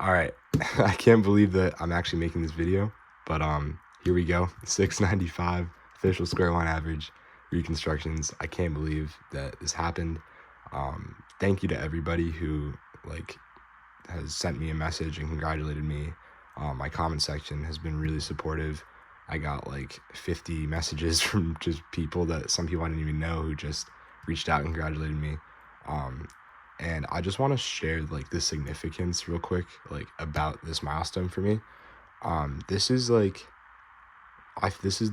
All right. I can't believe that I'm actually making this video, but here we go. 695 official square one average reconstructions. I can't believe that this happened. Thank you to everybody who has sent me a message and congratulated me. My comment section has been really supportive. I got like 50 messages from just people that some people I didn't even know who just reached out and congratulated me. And I just want to share like the significance real quick, like about this milestone for me. This is this is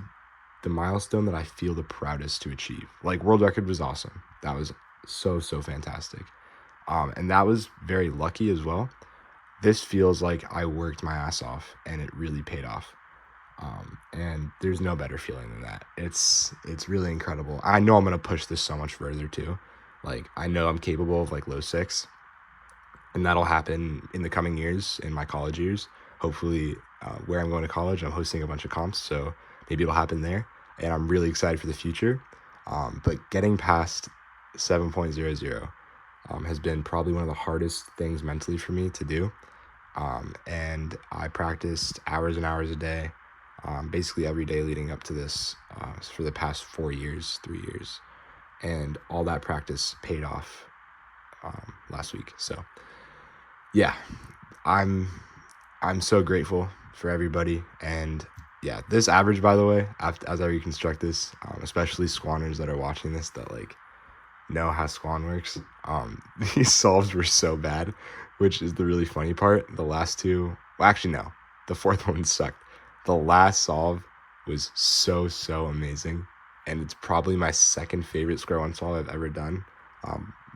the milestone that I feel the proudest to achieve. Like, world record was awesome. That was so fantastic. And that was very lucky as well. This feels like I worked my ass off and it really paid off. And there's no better feeling than that. It's really incredible. I know I'm going to push this so much further too. Like, I know I'm capable of like low six, and that'll happen in the coming years in my college years. Hopefully, where I'm going to college, I'm hosting a bunch of comps, so maybe it'll happen there. And I'm really excited for the future. But getting past 7.00 has been probably one of the hardest things mentally for me to do. And I practiced hours and hours a day, basically every day leading up to this for the past 3 years. And all that practice paid off last week. So yeah, I'm so grateful for everybody. And yeah, this average, by the way, as I reconstruct this, especially squanners that are watching this that like know how squan works, these solves were so bad, which is the really funny part. The last two, well, actually no, the fourth one sucked. The last solve was so amazing, and it's probably my second favorite square one solve I've ever done,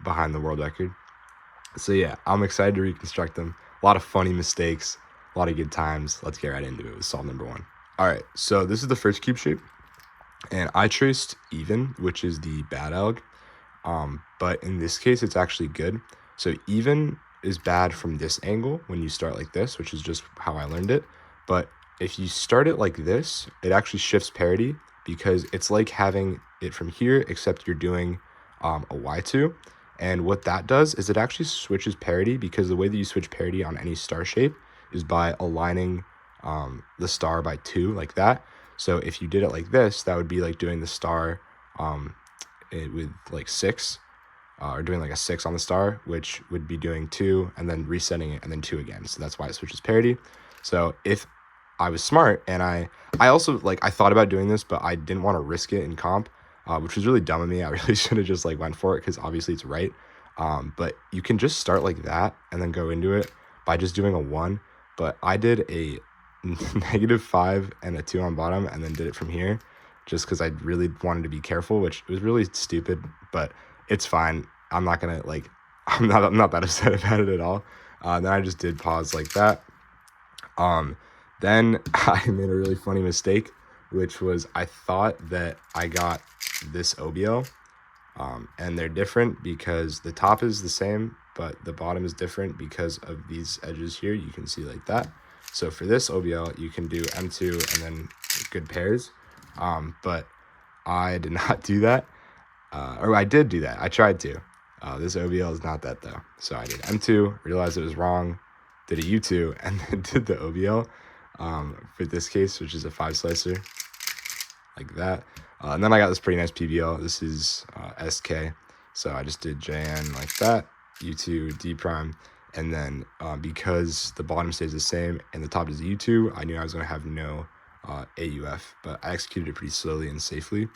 behind the world record. So yeah, I'm excited to reconstruct them. A lot of funny mistakes, a lot of good times. Let's get right into it with solve number one. All right, so this is the first cube shape, and I traced even, which is the bad alg. But in this case, it's actually good. So even is bad from this angle when you start like this, which is just how I learned it. But if you start it like this, it actually shifts parity, because it's like having it from here, except you're doing a Y2. And what that does is it actually switches parity, because the way that you switch parity on any star shape is by aligning the star by 2 like that. So if you did it like this, that would be like doing the star with like 6, or doing like a 6 on the star, which would be doing 2 and then resetting it and then 2 again. So that's why it switches parity. So if I was smart, and I also I thought about doing this, but I didn't want to risk it in comp, which was really dumb of me. I really should have just like went for it, because obviously it's right. But you can just start like that and then go into it by just doing a 1. But I did a -5 and a 2 on bottom, and then did it from here, just because I really wanted to be careful, which was really stupid, but it's fine. I'm not gonna I'm not that upset about it at all. Then I just did pause like that. Then I made a really funny mistake, which was I thought that I got this OBL, and they're different because the top is the same, but the bottom is different because of these edges here. You can see like that. So for this OBL, you can do M2 and then good pairs. But I did not do that, or I did do that. I tried to. This OBL is not that though. So I did M2, realized it was wrong, did a U2, and then did the OBL for this case, which is a 5 slicer like that. And then I got this pretty nice PBL. This is SK. So I just did JN like that, U2, D prime. And then because the bottom stays the same and the top is a U2, I knew I was going to have no AUF, but I executed it pretty slowly and safely.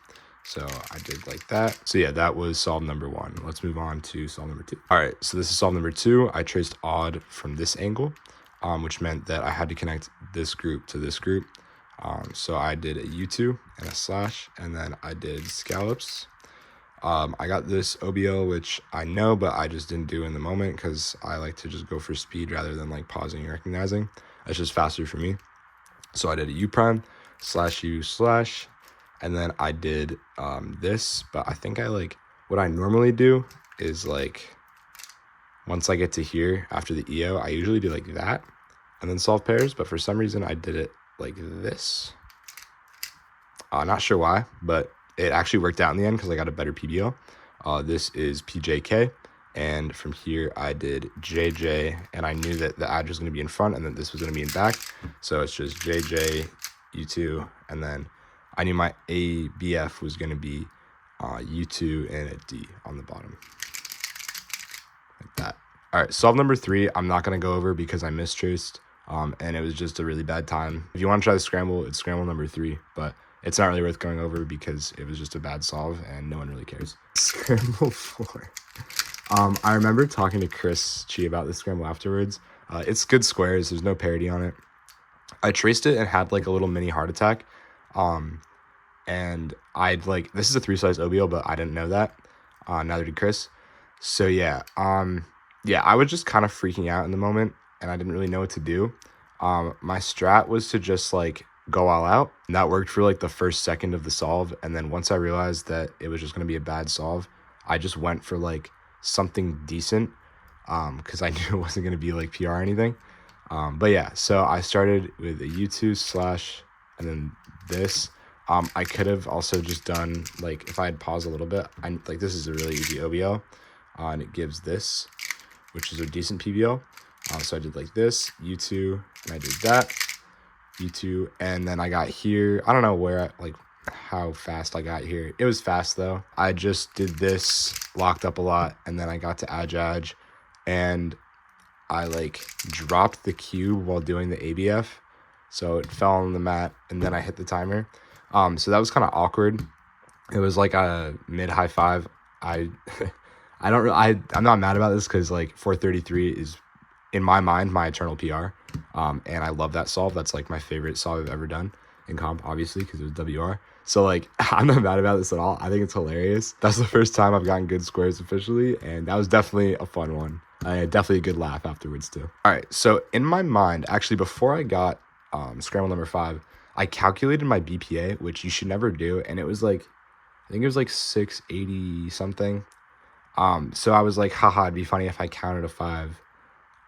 So I did like that. So yeah, that was solve number 1. Let's move on to solve number 2. All right, so this is solve number 2. I traced odd from this angle, which meant that I had to connect this group to this group. So I did a U2 and a slash, and then I did scallops. I got this OBL, which I know, but I just didn't do in the moment, because I like to just go for speed rather than like pausing and recognizing. That's just faster for me. So I did a U prime slash U slash, and then I did this, but I think what I normally do is once I get to here after the EO, I usually do like that and then solve pairs, but for some reason I did it like this. Not sure why, but it actually worked out in the end because I got a better PBL. This is PJK, And from here, I did JJ, and I knew that the edge was going to be in front and that this was going to be in back. So it's just JJ, U2, and then I knew my ABF was going to be U2 and a D on the bottom, like that. All right, solve number 3, I'm not going to go over because I mistraced, and it was just a really bad time. If you want to try the scramble, it's scramble number 3, but it's not really worth going over because it was just a bad solve and no one really cares. Scramble 4. I remember talking to Chris Chi about this scramble afterwards. It's good squares. There's no parity on it. I traced it and had like a little mini heart attack. And I'd like, this is a 3-slice OBO, but I didn't know that. Neither did Chris. So yeah, I was just kind of freaking out in the moment and I didn't really know what to do. My strat was to just like go all out, and that worked for like the first second of the solve. And then once I realized that it was just going to be a bad solve, I just went for like something decent, because I knew it wasn't going to be like PR or anything. But yeah, so I started with a U2 slash and then this. I could have also just done, like, if I had paused a little bit, like this is a really easy OBO, and it gives this, which is a decent PBO. So I did like this, U2, and I did that, U2, and then I got here. I don't know where, how fast I got here. It was fast though. I just did this, locked up a lot, and then I got to edge, and I like dropped the cube while doing the ABF, so it fell on the mat, and then I hit the timer. So that was kind of awkward. It was like a mid high 5. I'm not mad about this because like 433 is, in my mind, my eternal PR. And I love that solve. That's like my favorite solve I've ever done in comp, obviously, because it was WR. So like, I'm not mad about this at all. I think it's hilarious. That's the first time I've gotten good squares officially, and that was definitely a fun one. I had definitely a good laugh afterwards too. All right, so in my mind, actually, before I got scramble number 5, I calculated my BPA, which you should never do, and it was like, I think it was like 680 something. So I was like, haha, it'd be funny if I counted a 5.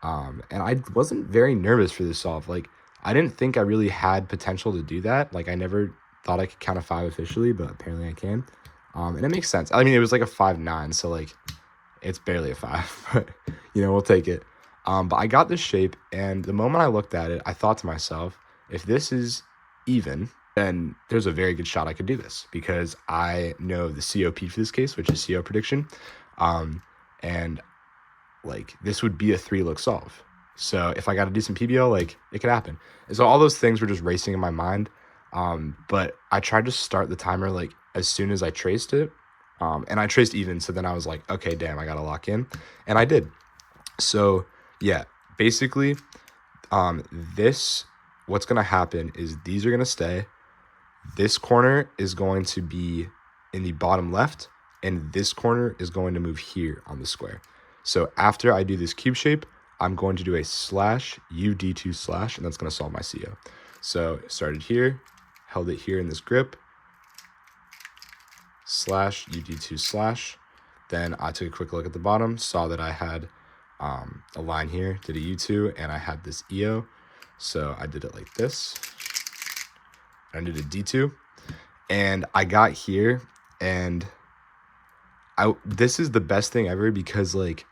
And I wasn't very nervous for this solve. Like, I didn't think I really had potential to do that. Like, I never thought I could count a 5 officially, but apparently I can. And it makes sense. I mean, it was like a 5-9, so like, it's barely a 5, but you know, we'll take it. But I got this shape, and the moment I looked at it, I thought to myself, if this is even, then there's a very good shot I could do this, because I know the COP for this case, which is CO prediction. And like, this would be a 3-look solve. So if I got a decent PBO, like, it could happen. And so all those things were just racing in my mind. But I tried to start the timer like as soon as I traced it. And I traced even, so then I was like, okay, damn, I gotta lock in. And I did. So yeah, basically, what's gonna happen is these are gonna stay. This corner is going to be in the bottom left, and this corner is going to move here on the square. So after I do this cube shape, I'm going to do a slash UD2 slash, and that's gonna solve my CO. So it started here, held it here in this grip, slash UD2 slash. Then I took a quick look at the bottom, saw that I had a line here, did a U2, and I had this EO. So I did it like this. I did a D2, and I got here, and this is the best thing ever, because like,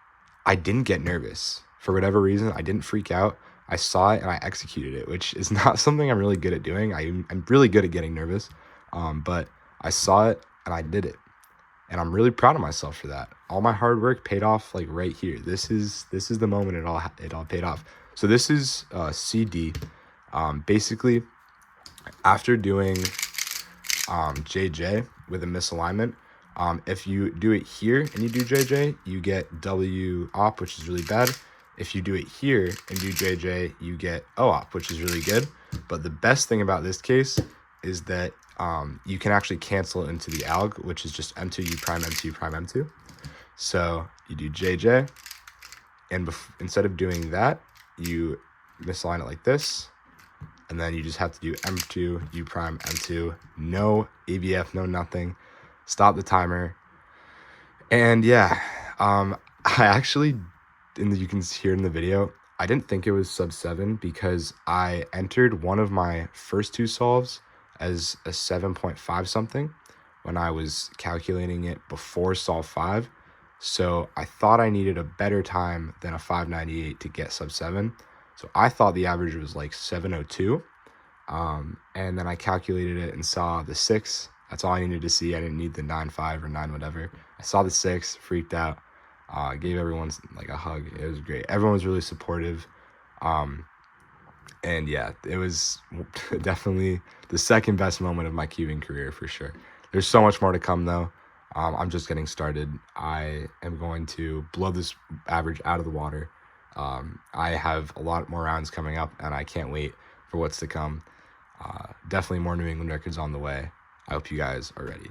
I didn't get nervous for whatever reason. I didn't freak out. I saw it and I executed it, which is not something I'm really good at doing. I'm really good at getting nervous, but I saw it and I did it, and I'm really proud of myself for that. All my hard work paid off, like right here. This is the moment it all paid off. So this is CD. Basically, after doing JJ with a misalignment, if you do it here and you do JJ, you get W op, which is really bad. If you do it here and do JJ, you get O op, which is really good. But the best thing about this case is that you can actually cancel into the alg, which is just M2 U prime M2 U prime M2. So you do JJ, and instead of doing that, you misalign it like this, and then you just have to do M2 U prime M2, no ABF, no nothing. Stop the timer. And yeah, I actually, you can hear in the video, I didn't think it was sub 7 because I entered one of my first 2 solves as a 7.5 something when I was calculating it before solve 5. So I thought I needed a better time than a 598 to get sub 7. So I thought the average was like 702. And then I calculated it and saw the 6. That's all I needed to see. I didn't need the 9.5 or 9 whatever. I saw the 6, freaked out. Gave everyone like a hug. It was great. Everyone was really supportive. And yeah, it was definitely the second best moment of my cubing career for sure. There's so much more to come though. I'm just getting started. I am going to blow this average out of the water. I have a lot more rounds coming up, and I can't wait for what's to come. Definitely more New England records on the way. I hope you guys are ready.